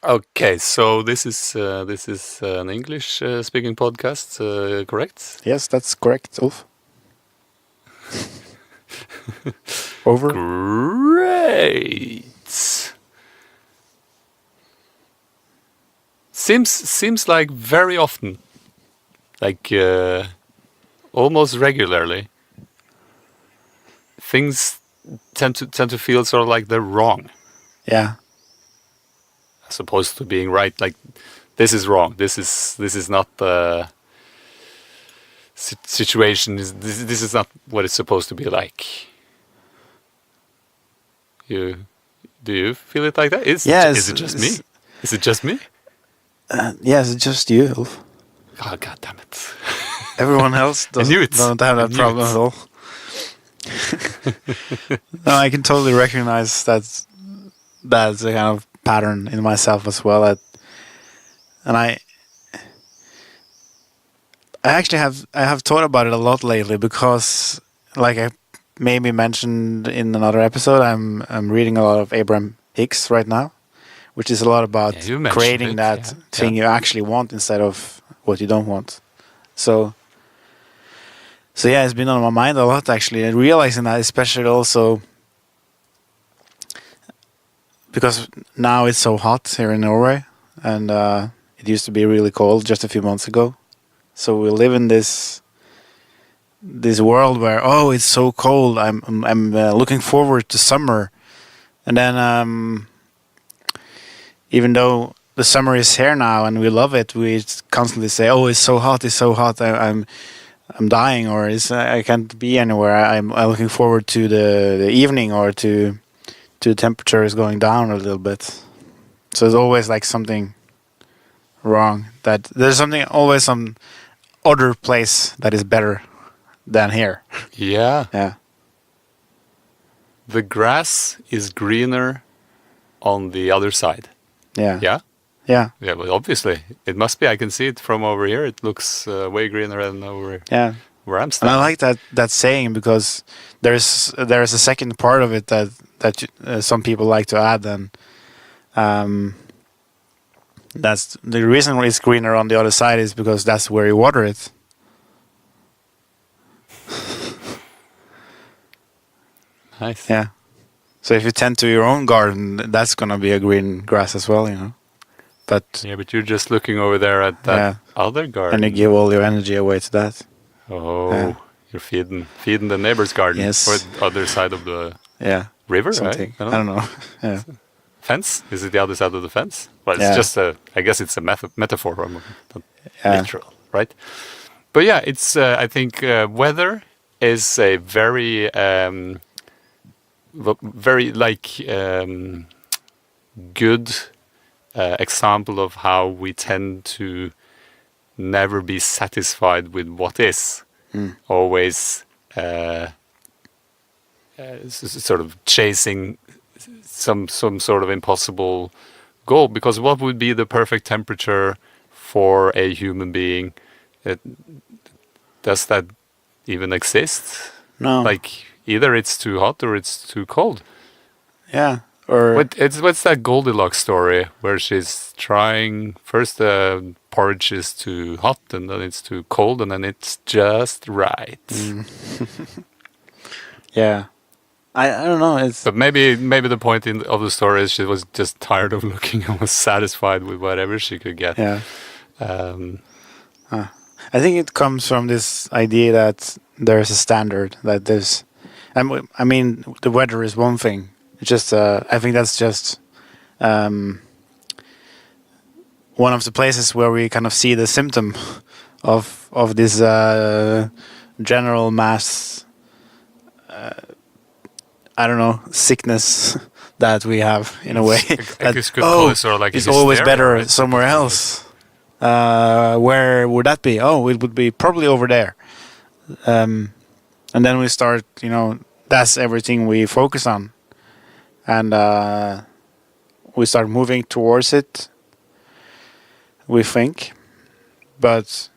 Okay, so this is an English speaking podcast, correct? Yes, that's correct, Ulf. Over. Great. Seems like very often, like almost regularly, things tend to feel sort of like they're wrong, Yeah. as opposed to being right. Like this is wrong. This is not the situation. This is not what it's supposed to be like. Do you feel it like that? Is it just me? Is it just me? Yes, it's just you, Ulf. Oh, God damn it! Everyone else I knew it. don't have I that knew problem it. at all. No, I can totally recognize that's a kind of pattern in myself as well. And I actually have thought about it a lot lately because, like I maybe mentioned in another episode, I'm reading a lot of Abraham Hicks right now, which is a lot about Yeah, you mentioned creating it, that yeah, thing yeah. you actually want instead of what you don't want. So yeah, it's been on my mind a lot actually, and realizing that, especially also because now it's so hot here in Norway, and it used to be really cold just a few months ago. So we live in this world where it's so cold. I'm looking forward to summer, and then even though the summer is here now and we love it, we constantly say, "Oh, it's so hot! It's so hot! I'm dying, or I can't be anywhere. I'm looking forward to the evening, or to the temperature is going down a little bit." So there's always like something wrong. That there's always some other place that is better than here. Yeah, Yeah. the grass is greener on the other side. Yeah. Yeah. Yeah. Yeah, well, obviously it must be. I can see it from over here. It looks way greener than over Yeah. where I'm And I standing. like that saying because there's a second part of it that some people like to add, and that's the reason why it's greener on the other side is because that's where you water it. Nice. Yeah. So if you tend to your own garden, that's gonna be a green grass as well, you know. But Yeah, but you're just looking over there at that Yeah. other garden. and you give all your energy away to that. Oh, Yeah. you're feeding the neighbor's garden Yes. or the other side of the Yeah. river, Something. right? I don't know. Yeah. Fence? Is it the other side of the fence? Well, it's Yeah. just I guess it's a metaphor, not Yeah. literal, right? But yeah, it's. I think weather is a very, very good example of how we tend to never be satisfied with what is. Always sort of chasing some sort of impossible goal, because what would be the perfect temperature for a human being? Does that even exist? No. Like either it's too hot or it's too cold. Yeah. Or What's that Goldilocks story where she's trying first the porridge is too hot and then it's too cold and then it's just right. yeah. I don't know. It's But maybe the point of the story is she was just tired of looking and was satisfied with whatever she could get. yeah. Um, I think it comes from this idea that there's a standard that there's. I mean, the weather is one thing. It's just. I think that's just one of the places where we kind of see the symptom of this general mass. I don't know, sickness that we have in a way. I That, guess you could call it sort of like a it's always hysteria, better right? somewhere else. Where would that be? Oh, it would be probably over there. And then we start, that's everything we focus on. And we start moving towards it, we think. But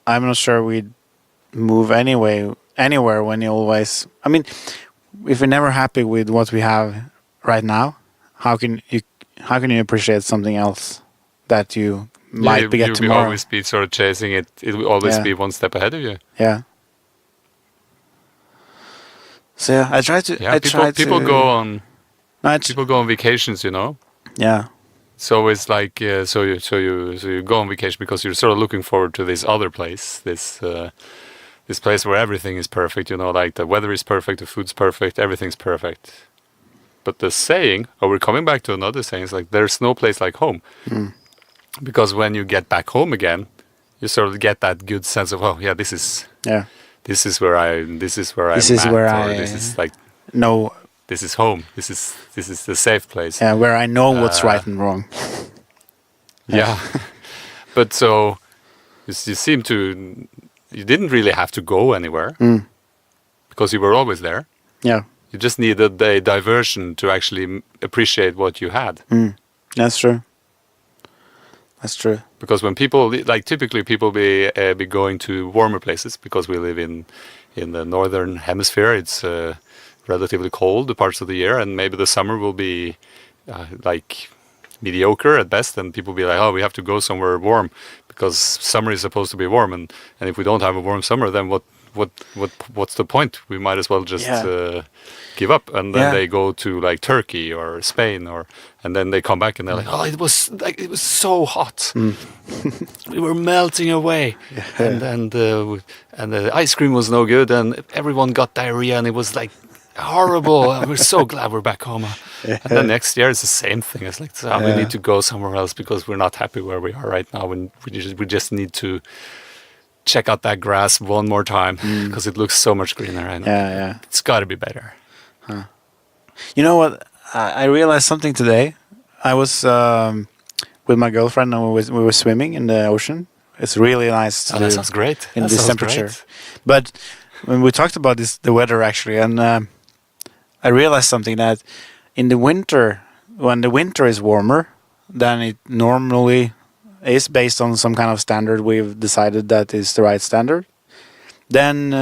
I'm not sure we'd move anywhere when you always... I mean, if you're never happy with what we have right now, how can how can you appreciate something else that you might get you'll tomorrow? always be sort of chasing it. It will always Yeah. be one step ahead of you. Yeah. So yeah, I try to. Yeah, I people try people to, go on No, I tr- people go on vacations, you know. yeah. So it's like so you go on vacation because you're sort of looking forward to this other place, this place where everything is perfect, you know, like the weather is perfect, the food's perfect, everything's perfect. But the saying, or we're coming back to another saying, is like there's no place like home. Because when you get back home again, you sort of get that good sense of, oh yeah, this is Yeah. where I'm This is at, where or I- this is like No. this is home. This is the safe place. Yeah. Where I know what's right and wrong. Yeah. But so you seem to you didn't really have to go anywhere because you were always there. Yeah. You just needed a diversion to actually appreciate what you had. That's true. That's true. Because when people like typically people be going to warmer places because we live in the northern hemisphere. It's relatively cold the parts of the year, and maybe the summer will be like mediocre at best. And people be like, oh, we have to go somewhere warm because summer is supposed to be warm, and if we don't have a warm summer, then what's the point? We might as well just give up. And then they go to like Turkey or Spain, and then they come back and they're like, oh, it was so hot. We were melting away, and the ice cream was no good, and everyone got diarrhea, and it was like horrible. And we're so glad we're back home. And then next year it's the same thing. It's like we need to go somewhere else because we're not happy where we are right now, and we just need to check out that grass one more time because it looks so much greener right now. Yeah. It's got to be better. You know what? I realized something today. I was with my girlfriend and we were swimming in the ocean. It's really nice to Oh, that do sounds great. in That this sounds temperature. great. But when we talked about the weather actually, and I realized something that in the winter, when the winter is warmer than it normally is based on some kind of standard we've decided that is the right standard, then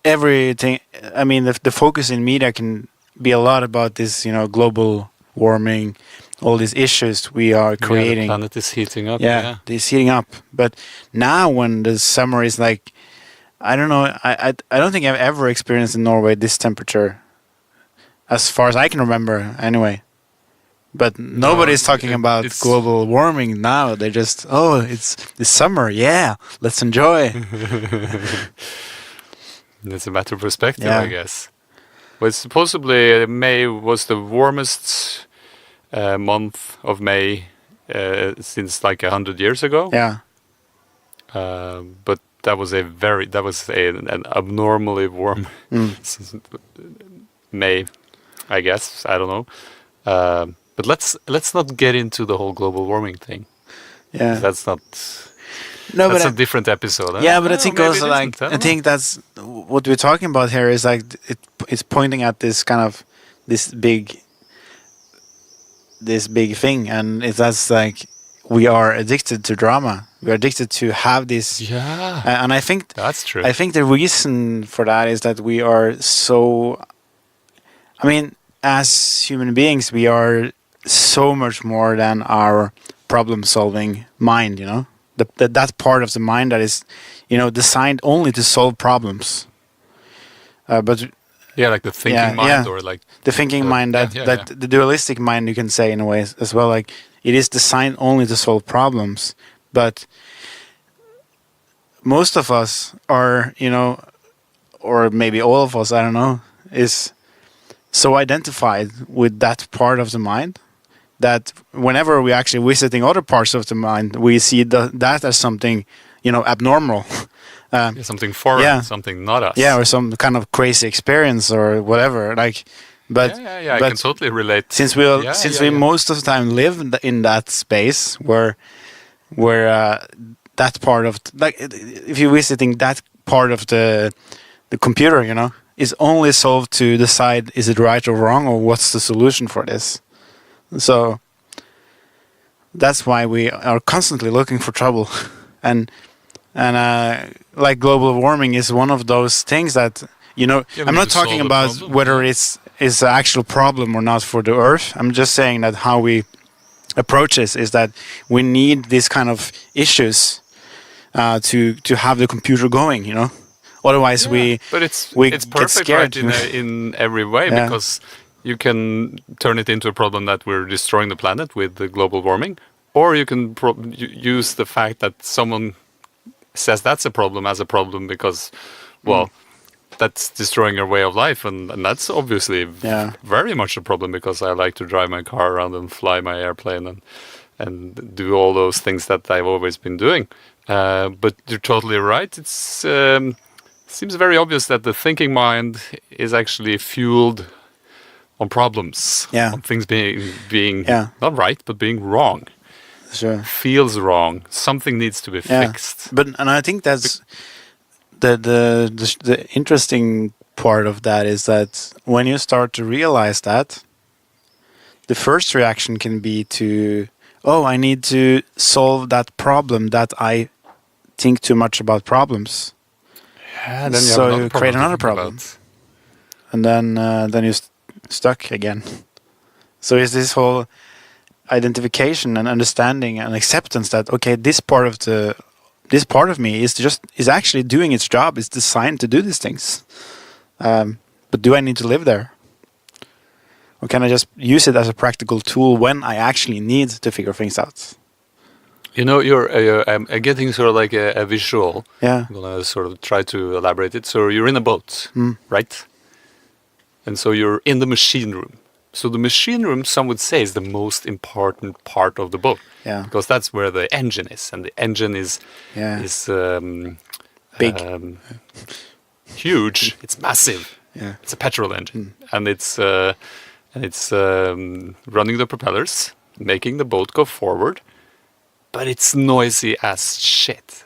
everything, I mean, the focus in media can be a lot about this, global warming, all these issues we are Yeah, the creating. planet is heating up. Yeah, it's heating up. But now when the summer is like, I don't know, I don't think I've ever experienced in Norway this temperature, as far as I can remember, anyway. But nobody's talking about it's- global warming now. They're just, it's summer, yeah, let's enjoy. It's a matter of perspective, Yeah. I guess. But supposedly May was the warmest month of May since like 100 years ago. Yeah, But that was an abnormally warm May, I guess. I don't know. But let's not get into the whole global warming thing. yeah. That's not. No, That's but a different episode. Huh? yeah, but I Oh, think maybe also it like isn't, I I don't think that's what we're talking about here is like it's pointing at this kind of this big thing, and that's like we are addicted to drama. We are addicted to have this, know. Yeah, and I think that's true. I think the reason for that is that we are so. I mean, as human beings, we are so much more than our problem-solving mind. That part of the mind that is, designed only to solve problems. But Yeah, like the thinking mind, yeah. or like the thinking mind, yeah, that yeah, that yeah. the dualistic mind, you can say in a way as well. Like it is designed only to solve problems, but most of us are, or maybe all of us, I don't know, is so identified with that part of the mind that whenever we actually visiting other parts of the mind, we see that as something, abnormal. Yeah, something foreign, yeah. something not us. Yeah, or some kind of crazy experience or whatever. Like, but yeah, I but can totally relate. since we Yeah. most of the time live in that space where that part of like if you're visiting that part of the computer, is only solved to decide is it right or wrong or what's the solution for this. So that's why we are constantly looking for trouble, and like global warming is one of those things that You know, Yeah, I'm we not could solve talking the about problem. whether it's an actual problem or not for the Earth. I'm just saying that how we approach this is that we need these kind of issues to have the computer going. You know, otherwise But it's we it's get perfect scared. right in every way Yeah. because you can turn it into a problem that we're destroying the planet with the global warming, or you can use the fact that someone says that's a problem as a problem because, well, that's destroying your way of life, and that's obviously Yeah. very much a problem because I like to drive my car around and fly my airplane and do all those things that I've always been doing. But you're totally right. It's seems very obvious that the thinking mind is actually fueled on problems, Yeah. on things being Yeah. not right but being wrong. Sure. Feels wrong. Something needs to be Yeah. fixed. And I think that's the interesting part of that is that when you start to realize that, the first reaction can be to, oh, I need to solve that problem that I think too much about problems, Yeah, then So have you create to another think problem. about. and then you're stuck again. So it's this whole identification and understanding and acceptance that, okay, this part of me is actually doing its job. It's designed to do these things. But do I need to live there? Or can I just use it as a practical tool when I actually need to figure things out? You know, I'm getting sort of like a visual. Yeah. I'm gonna sort of try to elaborate it. So you're in a boat, right? And so you're in the machine room. So the machine room, some would say, is the most important part of the boat. Yeah. Because that's where the engine is, and the engine is Yeah. big, Big. huge. It's massive. Yeah. It's a petrol engine, and it's running the propellers, making the boat go forward. But it's noisy as shit,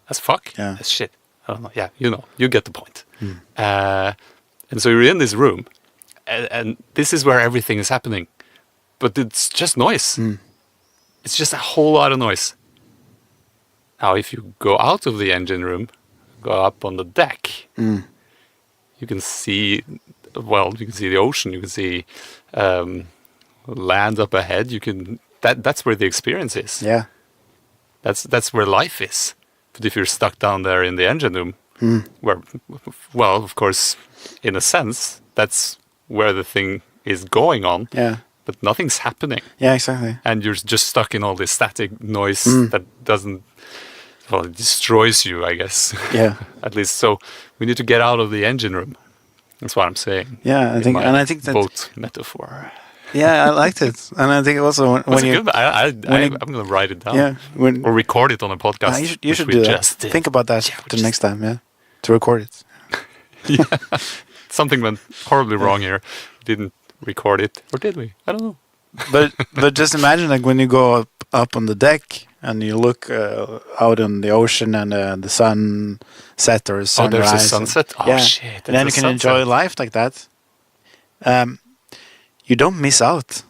as fuck, Yeah. as shit. I don't know. Yeah, you get the point. And so you're in this room, and this is where everything is happening, but it's just noise. It's just a whole lot of noise. Now, if you go out of the engine room, go up on the deck, you can see, well, you can see the ocean, you can see land up ahead. You can that's where the experience is. Yeah. That's where life is. But if you're stuck down there in the engine room, where, well, of course, in a sense, that's where the thing is going on, Yeah. but nothing's happening. Yeah, exactly. And you're just stuck in all this static noise that doesn't, well, it destroys you, I guess. Yeah. At least, so we need to get out of the engine room. That's what I'm saying. Yeah, in I think that boat metaphor. yeah, I liked it. And I think also when That's you good. you- I'm going to write it down. yeah, when Or record it on a podcast. you should which we do that. just did. Think about that Yeah, we the just- next time, yeah. To record it. Something went horribly wrong here. We didn't record it. Or did we? I don't know. But just imagine like when you go up on the deck and you look out on the ocean and the sunset or Oh, sunrise. there's a and- sunset? Oh, yeah. shit. And then you there's can a enjoy sunset. life like that. You don't miss out.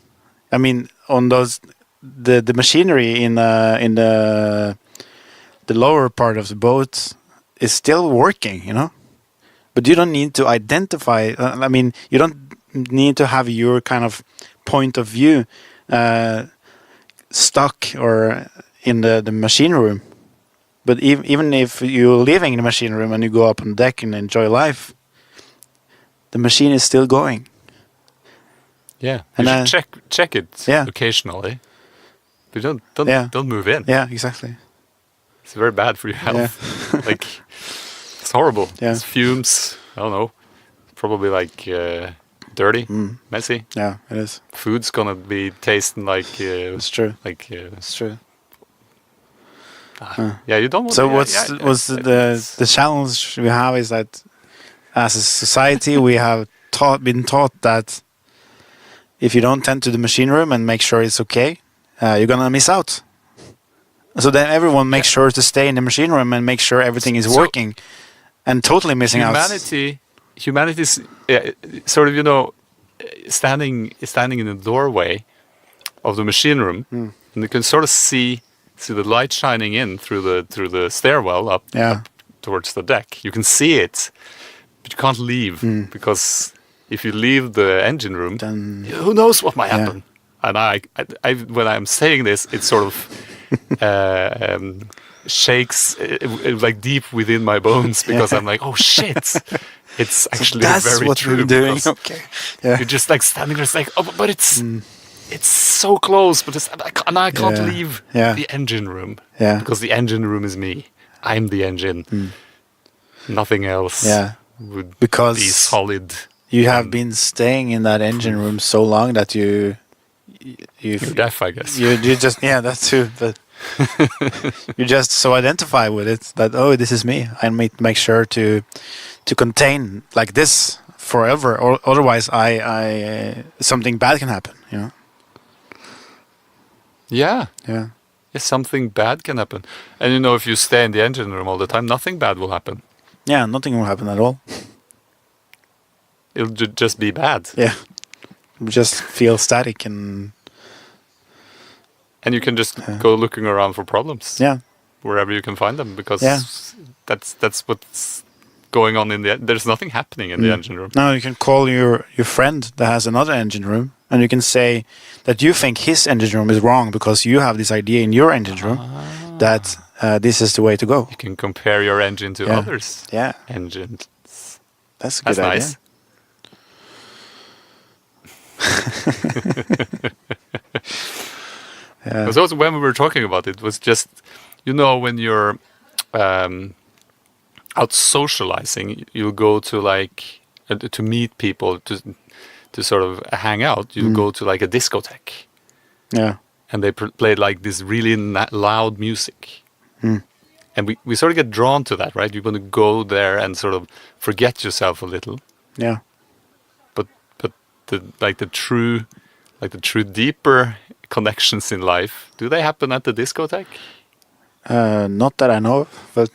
I mean, on those the machinery in the lower part of the boat is still working, you know. But you don't need to identify. I mean, you don't need to have your kind of point of view stuck or in the machine room. But even if you're living in the machine room and you go up on deck and enjoy life, the machine is still going. Yeah. And You should check it Yeah. occasionally. But Yeah. don't move in. Yeah, exactly. It's very bad for your health. Like, it's horrible. Yeah. It's fumes. I don't know. Probably like dirty, messy. Yeah, it is. Food's gonna be tasting like It's true. it's It's true. yeah. You don't. Want So yeah, what's the challenge we have is that as a society we have been taught that if you don't tend to the machine room and make sure it's okay, you're gonna miss out. So then everyone makes sure to stay in the machine room and make sure everything is So- working, and totally missing out. humanity's sort of standing in the doorway of the machine room, and you can sort of see the light shining in through the stairwell up Yeah, towards the deck. You can see it, but you can't leave because if you leave the engine room, Then who knows what might Yeah. happen. And when I'm saying this, it sort of shakes like deep within my bones because I'm like, oh shit, it's actually that's very what true. we're doing. because Okay. Yeah. You're just like standing there, it's like, oh, but it's so close, but I can't Yeah. leave Yeah. the engine room Yeah. because the engine room is me. I'm the engine. Nothing else Yeah. would Because be solid. you have been staying in that engine room so long that you You're deaf, I guess. you just that's true, but you just so identify with it that this is me. I make sure to contain like this forever, or otherwise I something bad can happen. Yeah. Yeah. If something bad can happen. And if you stay in the engine room all the time, nothing bad will happen. Yeah, nothing will happen at all. It'll just be bad. Yeah, we just feel static and And you can just go looking around for problems yeah, wherever you can find them because Yeah. that's what's going on in the there's nothing happening in the engine room. Now you can call your friend that has another engine room, and you can say that you think his engine room is wrong because you have this idea in your engine room that this is the way to go. You can compare your engine to Yeah. others' Yeah, engines. that's a good That's idea. nice. Yeah. Because also when we were talking about it was just, when you're out socializing, you'll go to like to meet people to sort of hang out. You go to like a discotheque, Yeah, and they play like this really loud music, and we sort of get drawn to that, right? You want to go there and sort of forget yourself a little, yeah, but the true deeper connections in life, do they happen at the discotheque? not that I know of, but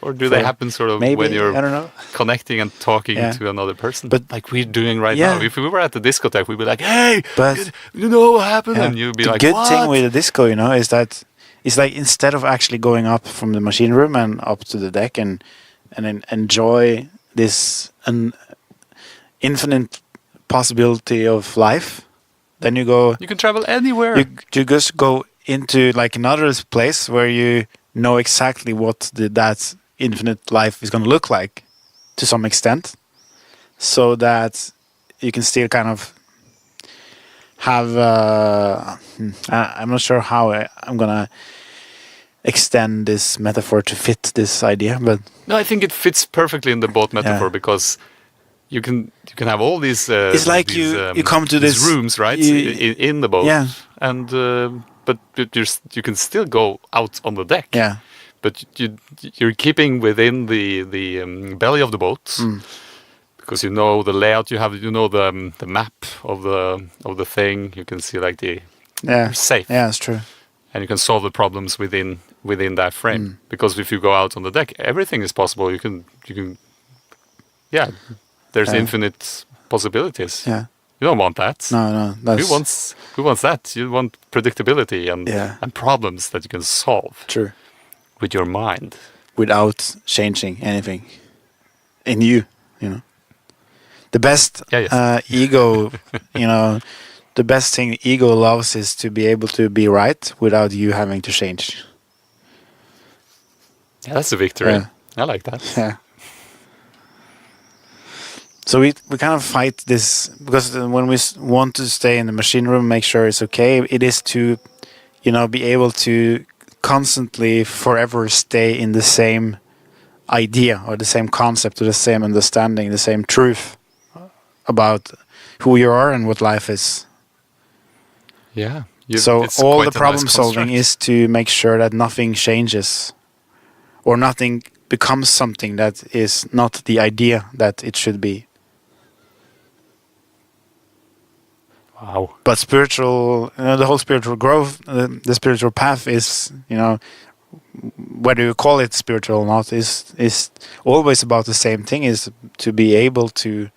Or do they happen sort of maybe when you're I don't know. connecting and talking Yeah. to another person? But- like we're doing right Yeah. now. If we were at the discotheque, we'd be like, hey, But- you know what happened? Yeah. And you'd be the like, good what? thing with the disco, is that it's like instead of actually going up from the machine room and up to the deck and then enjoy this an infinite possibility of life, then you go You can travel anywhere. you just go into like another place where you know exactly what that infinite life is going to look like to some extent, so that you can still kind of have I'm not sure how I'm gonna extend this metaphor to fit this idea, but No, I think it fits perfectly in the boat metaphor Yeah. because you can have all these. It's like these, you come to these this- rooms, right, you- in the boat. Yeah. And but you can still go out on the deck. yeah, But you're keeping within the belly of the boat Mm. because you know the layout. You have the map of the thing. You can see like yeah, you're safe. yeah, it's true. And you can solve the problems within that frame. Because if you go out on the deck, everything is possible. You can there's Yeah. infinite possibilities. Yeah, You don't want that. no, that's Who wants that? You want predictability and Yeah. and problems that you can solve true. with your mind. Without changing anything in you. The best Yeah, yes. ego, the best thing ego loves is to be able to be right without you having to change. Yeah, that's a victory. Yeah. I like that. Yeah. So we kind of fight this because when we want to stay in the machine room, make sure it's okay. It is to, be able to constantly, forever stay in the same idea or the same concept or the same understanding, the same truth about who you are and what life is. Yeah. So it's all quite the a problem nice solving construct. is to make sure that nothing changes or nothing becomes something that is not the idea that it should be. Wow. But spiritual, the whole spiritual growth, the spiritual path is, whether you call it spiritual or not, is always about the same thing: is to be able to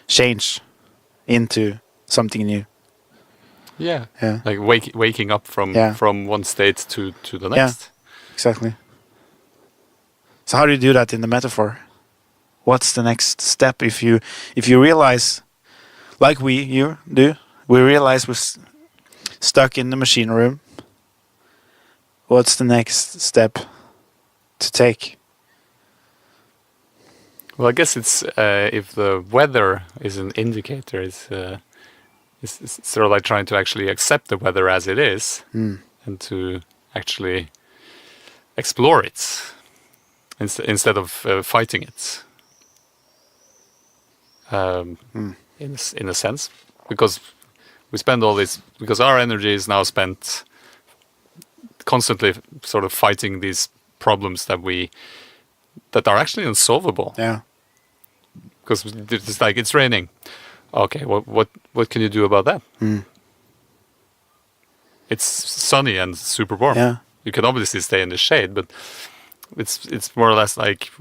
change into something new. Yeah. Yeah, Like waking up Yeah. from one state to the Yeah. next. exactly. So how do you do that in the metaphor? what's the next step if you realize, like you do, we realize we're stuck in the machine room. What's the next step to take? Well, I guess it's if the weather is an indicator, it's sort of like trying to actually accept the weather as it is and to actually explore it instead of fighting it. In a sense, because we spend all this, because our energy is now spent constantly sort of fighting these problems that are actually unsolvable. Yeah. Because it's like, it's raining. Okay, what can you do about that? It's sunny and super warm. Yeah. You can obviously stay in the shade, but it's more or less like,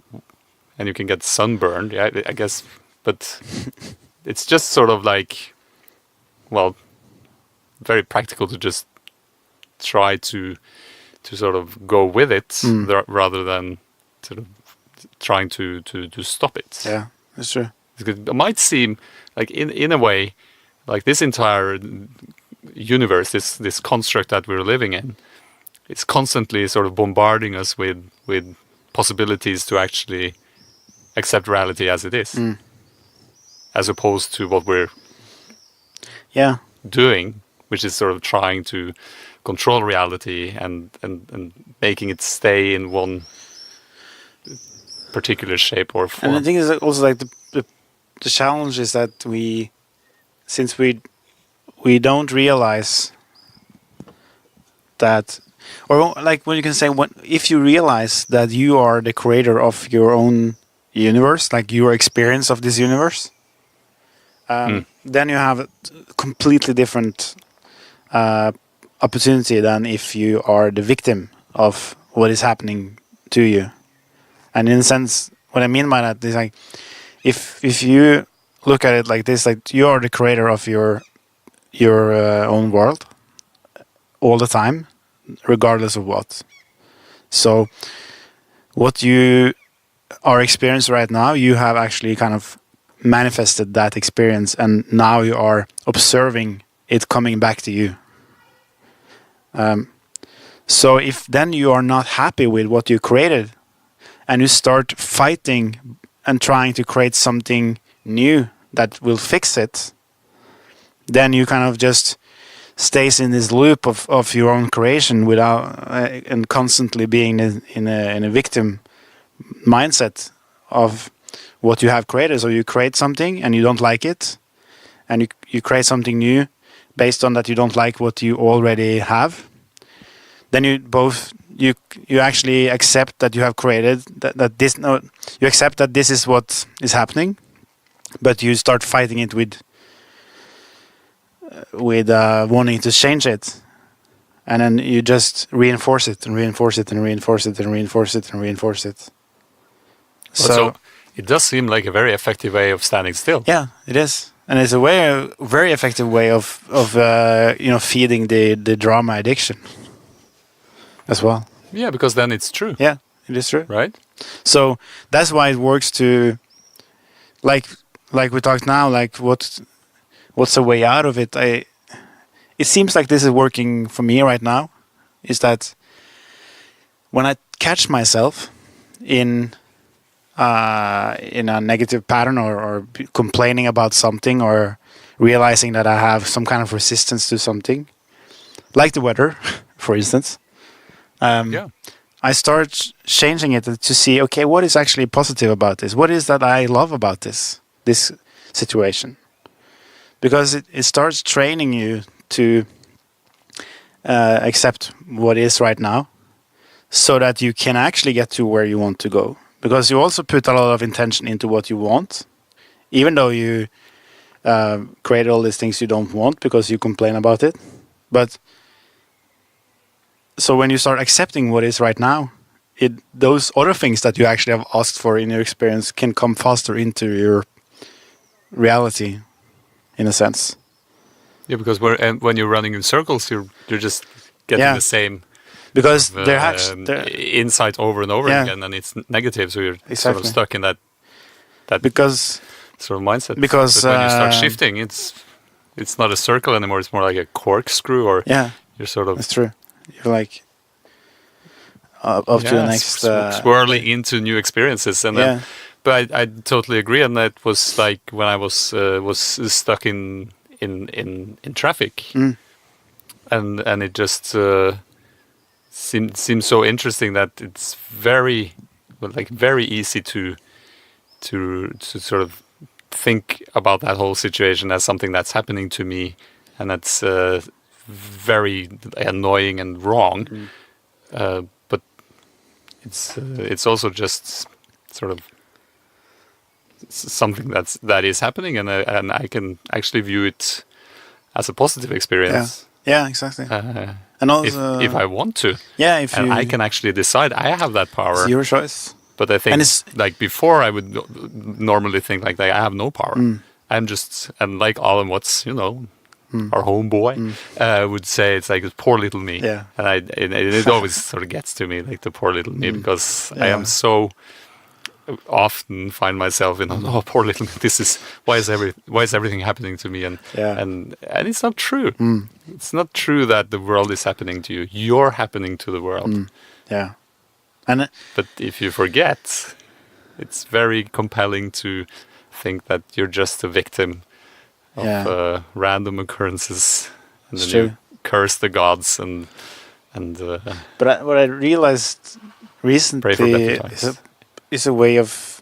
and you can get sunburned, yeah, I guess. But it's just sort of like, well, very practical to just try to sort of go with it rather than sort of trying to stop it. Yeah, that's true. It might seem like in a way, like this entire universe, this construct that we're living in, it's constantly sort of bombarding us with possibilities to actually accept reality as it is, as opposed to what we're doing, which is sort of trying to control reality and making it stay in one particular shape or form. And the thing is also like the challenge is that since we don't realize that, or like when you can say, if you realize that you are the creator of your own universe, like your experience of this universe, then you have a completely different opportunity than if you are the victim of what is happening to you. And in a sense, what I mean by that is like, if you look at it like this, like you are the creator of your own world all the time, regardless of what. So what you are experiencing right now, you have actually kind of manifested that experience, and now you are observing it coming back to you. So if then you are not happy with what you created, and you start fighting and trying to create something new that will fix it, then you kind of just stays in this loop of your own creation without and constantly being in a victim mindset of what you have created. So you create something and you don't like it, and you create something new based on that you don't like what you already have. Then you actually accept that you have created you accept that this is what is happening, but you start fighting it with wanting to change it, and then you just reinforce it and reinforce it and reinforce it and reinforce it and reinforce it. So it does seem like a very effective way of standing still. Yeah, it is, and it's a very effective way of feeding the drama addiction as well. Yeah, because then it's true. Yeah, it is true. Right? So that's why it works to, like we talked now, like what's the way out of it? It seems like this is working for me right now, is that when I catch myself in a negative pattern or complaining about something, or realizing that I have some kind of resistance to something, like the weather, for instance, I start changing it to see, okay, what is actually positive about this? What is that I love about this situation? Because it starts training you to accept what is right now, so that you can actually get to where you want to go. Because you also put a lot of intention into what you want, even though you create all these things you don't want because you complain about it. But so when you start accepting what is right now, those other things that you actually have asked for in your experience can come faster into your reality, in a sense. Yeah, because when you're running in circles, you're just getting the same. Because insight over and over again, and it's negative, so you're sort of stuck in that that because sort of mindset. because, But when you start shifting, it's not a circle anymore. It's more like a corkscrew, or yeah, you're sort of that's true. You're like up to the next swirling into new experiences, and yeah. then. But I totally agree, and that was like when I was stuck in traffic, and it just seems so interesting that it's very easy to sort of think about that whole situation as something that's happening to me, and that's very annoying and wrong. But it's also just sort of something that is happening, and I can actually view it as a positive experience. Yeah, exactly. And also, if I want to, yeah, if and you, I can actually decide, I have that power. it's your choice. But I think, And it's- like before, I would normally think like that I have no power. I'm just, and like Alan Watts, our homeboy, would say, it's like poor little me. Yeah. And it always sort of gets to me, like the poor little me, because I Yeah. am so often find myself in, oh, poor little me. Why is everything happening to me? And Yeah. and it's not true. It's not true that the world is happening to you. You're happening to the world. Yeah, and But if you forget, it's very compelling to think that you're just a victim of Yeah. random occurrences, and It's then you true. curse the gods and but what I realized pray for better recently times. is a way of,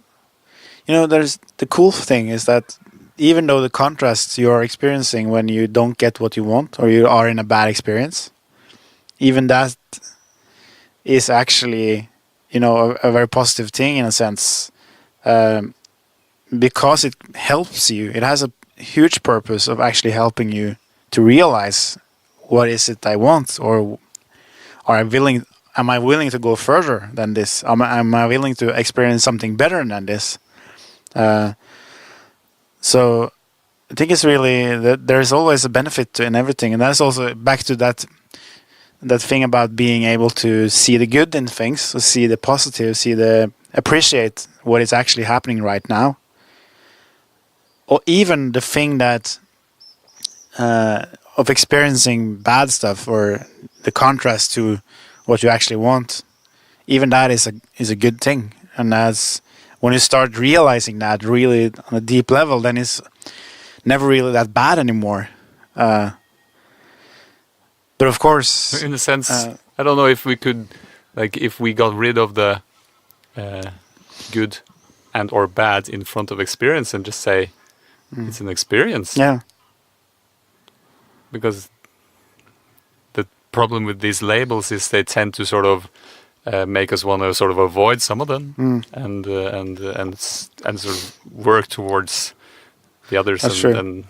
there's the cool thing is that even though the contrasts you are experiencing when you don't get what you want or you are in a bad experience, even that is actually, a very positive thing in a sense, because it helps you. It has a huge purpose of actually helping you to realize what is it I want, or am I willing to go further than this? Am I willing to experience something better than this? So I think it's really that there's always a benefit in everything, and that's also back to that thing about being able to see the good in things, to see the positive, appreciate what is actually happening right now, or even the thing that of experiencing bad stuff or the contrast to what you actually want. Even that is a good thing, and that's when you start realizing that really on a deep level, then it's never really that bad anymore. But of course, In a sense, I don't know if we could, like, if we got rid of the good and or bad in front of experience and just say it's an experience. yeah, Because the problem with these labels is they tend to sort of make us want to sort of avoid some of them and sort of work towards the others. That's true. And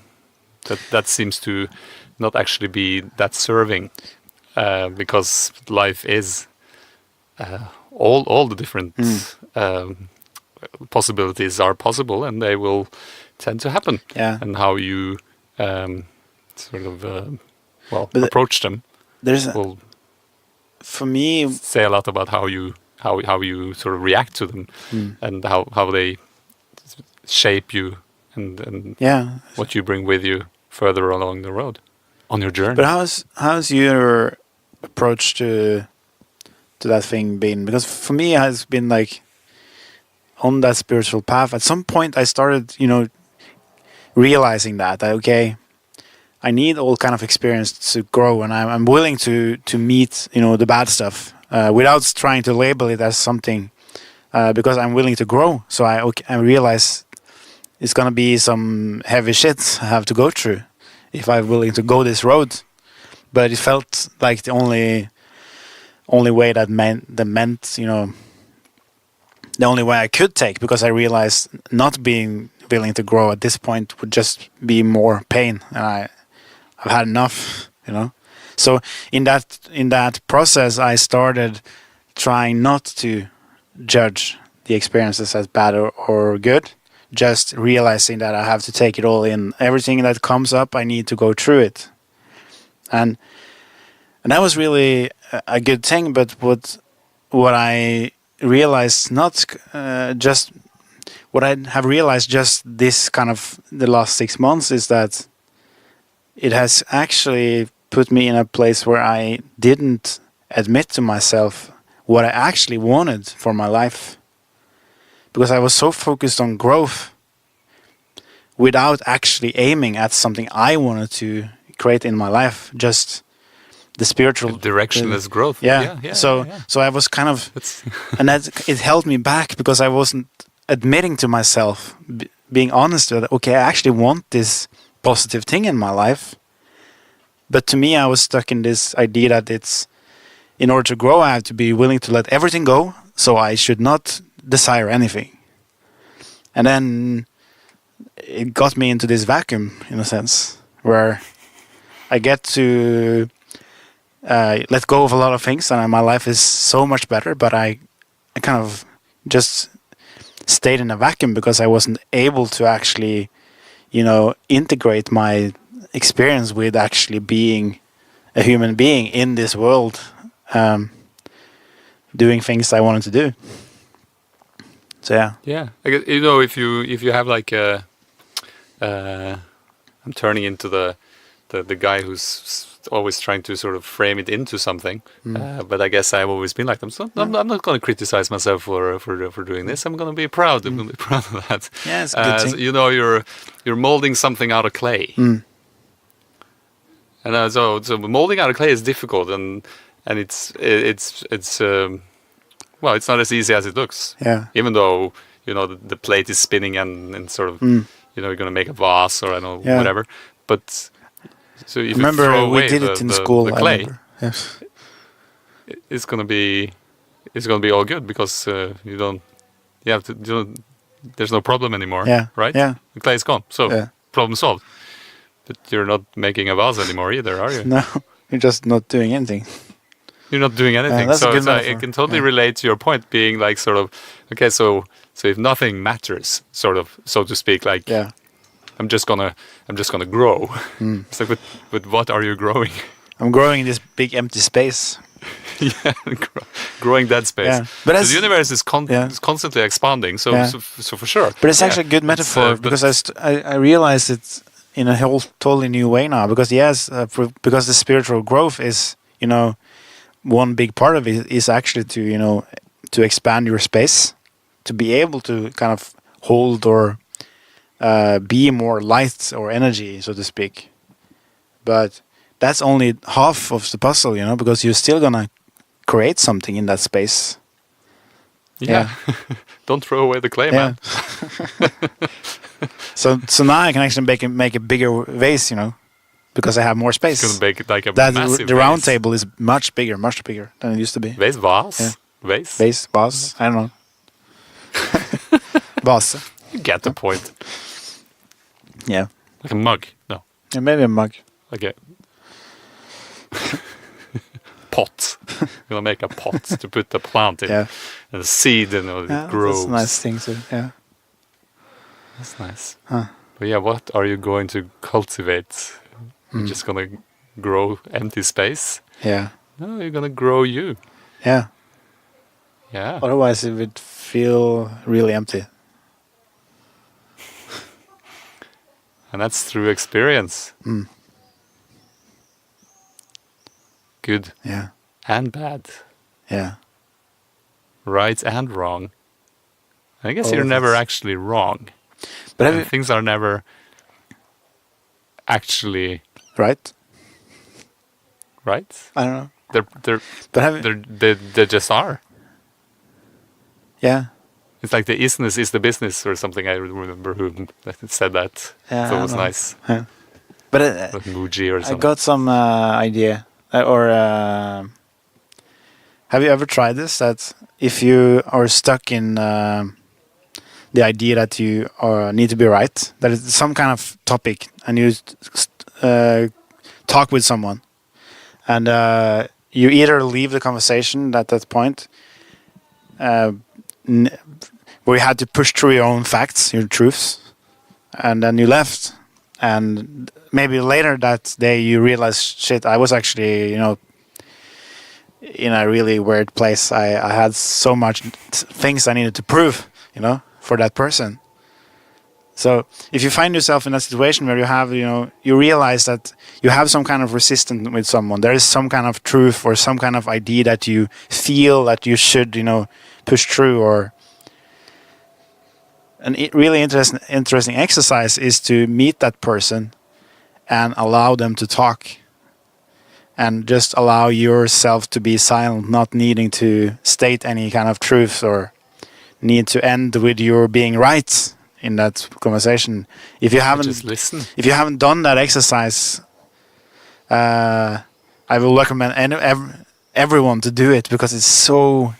that seems to not actually be that serving, because life is all the different possibilities are possible, and they will tend to happen. yeah. And how you sort of But approach them There's will for me, say a lot about how you sort of react to them, and how they shape you and yeah. what you bring with you further along the road on your journey. But how's your approach to that thing been? Because for me, it has been like on that spiritual path. At some point, I started, realizing that okay, I need all kind of experience to grow, and I'm willing to meet the bad stuff without trying to label it as something, because I'm willing to grow. So I realize it's gonna be some heavy shit I have to go through if I'm willing to go this road. But it felt like the only way that meant the only way I could take, because I realized not being willing to grow at this point would just be more pain, and I've had enough, So in that process, I started trying not to judge the experiences as bad or good, just realizing that I have to take it all in. Everything that comes up, I need to go through it, and that was really a good thing. But what I realized, not just what I have realized just this kind of the last 6 months is that it has actually put me in a place where I didn't admit to myself what I actually wanted for my life, because I was so focused on growth without actually aiming at something I wanted to create in my life, just the spiritual Directionless growth. Yeah. So I was kind of, That's and that it held me back because I wasn't admitting to myself, being honest with it. Okay, I actually want this positive thing in my life, but to me, I was stuck in this idea that it's, in order to grow, I have to be willing to let everything go. So I should not desire anything, and then it got me into this vacuum in a sense where I get to let go of a lot of things, and my life is so much better. But I kind of just stayed in a vacuum because I wasn't able to actually, integrate my experience with actually being a human being in this world, doing things I wanted to do. So yeah. Yeah, I guess, if you have like a, I'm turning into the guy who's always trying to sort of frame it into something, but I guess I've always been like that. So I'm not going to criticize myself for doing this. I'm going to be proud. I'm going to be proud of that. Yeah, it's a good thing. So, you're molding something out of clay, and so molding out of clay is difficult, and it's well, it's not as easy as it looks. Yeah. Even though the plate is spinning and sort of you're going to make a vase or I don't know Yeah. whatever. But so if you Remember, throw we away did it in school. the I clay, remember. Yes. it's going to be all good because there's no problem anymore. Yeah. Right. Yeah. The clay is gone. So Yeah. problem solved. But you're not making a vase anymore either, are you? No, you're just not doing anything. You're not doing anything. that's a So good it's like, metaphor. it can totally Yeah. relate to your point, being like sort of okay. So if nothing matters, sort of so to speak, like Yeah. I'm just gonna grow. It's like, with what are you growing? I'm growing in this big empty space. Yeah, growing dead space. Yeah. But So as- the universe is, Yeah. is constantly expanding. So, Yeah. so for sure. But it's Yeah. actually a good It's, metaphor but- because I realized it in a whole totally new way now. Because yes, because the spiritual growth is one big part of it is actually to to expand your space, to be able to kind of hold or be more light or energy, so to speak. But that's only half of the puzzle, because you're still gonna create something in that space. yeah. Don't throw away the clay, Yeah. man. So now I can actually make a bigger vase, because I have more space. It's gonna make it like a That massive the round vase. table is much bigger than it used to be. Vase, vase, Yeah. vase. Vase, vase, I don't know. Vase, You get the point. yeah. Like a mug. No, Yeah, maybe a mug. like a pot. You're gonna make a pot to put the plant in, Yeah, and the seed, and it yeah, grows. that's a nice thing. So yeah, That's nice. Huh. But yeah, what are you going to cultivate? You're just gonna grow empty space? yeah, No, you're gonna grow you. yeah. Yeah. Otherwise, it would feel really empty. And that's through experience. Mm. Good Yeah, and bad. yeah, Right and wrong. And I guess All you're of never it. actually wrong. but have And you, things are never actually right? right. I don't know. They're But have you, they just are. yeah, It's like the isness is the business or something. I remember who said that. Yeah, so I it was know. nice. but Like Muji or I something. got some idea. Have you ever tried this? That if you are stuck in the idea that you need to be right, that it's some kind of topic, and you talk with someone, and you either leave the conversation at that point, where you had to push through your own facts, your truths, and then you left, and maybe later that day you realize, shit, I was actually, in a really weird place. I had so much things I needed to prove, for that person. So if you find yourself in a situation where you have, you realize that you have some kind of resistance with someone, there is some kind of truth or some kind of idea that you feel that you should, push through, or an really interesting exercise is to meet that person and allow them to talk, and just allow yourself to be silent, not needing to state any kind of truth or need to end with your being right in that conversation. If you Just listen. if you haven't done that exercise, I will recommend everyone to do it, because it's so,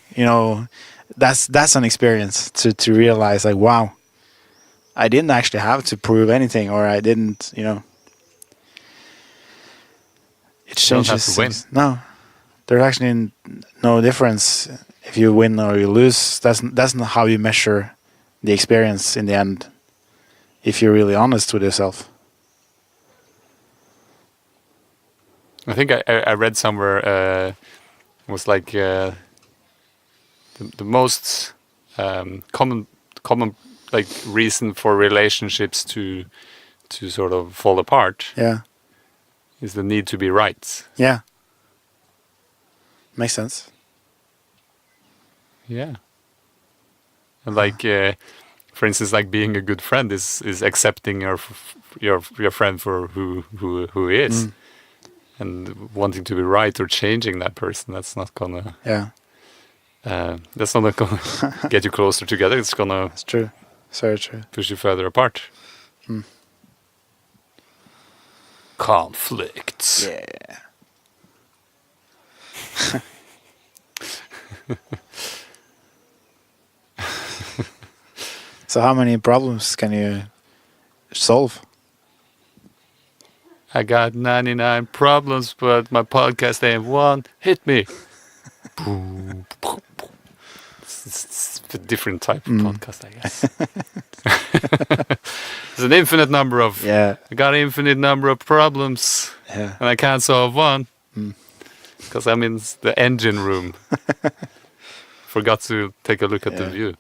that's an experience to realize, like, wow, I didn't actually have to prove anything, or I didn't, it don't changes have to win. things. No, there's actually no difference if you win or you lose. That's not how you measure the experience in the end, if you're really honest with yourself. I think I read somewhere it was like the most common like reason for relationships to sort of fall apart Yeah, is the need to be right. yeah, makes sense. Yeah. And like, for instance, like being a good friend is accepting your friend for who he is, and wanting to be right or changing that person. That's not gonna. Yeah, That's not gonna get you closer together. It's gonna that's true. It's very true. push you further apart. Conflicts. Yeah. So how many problems can you solve? I got 99 problems, but my podcast ain't one. Hit me. Boom, boom, boom. It's a different type of podcast, I guess. There's an infinite number of. Yeah, I got an infinite number of problems, yeah, and I can't solve one because I'm in the engine room. Forgot to take a look at the Yeah. view.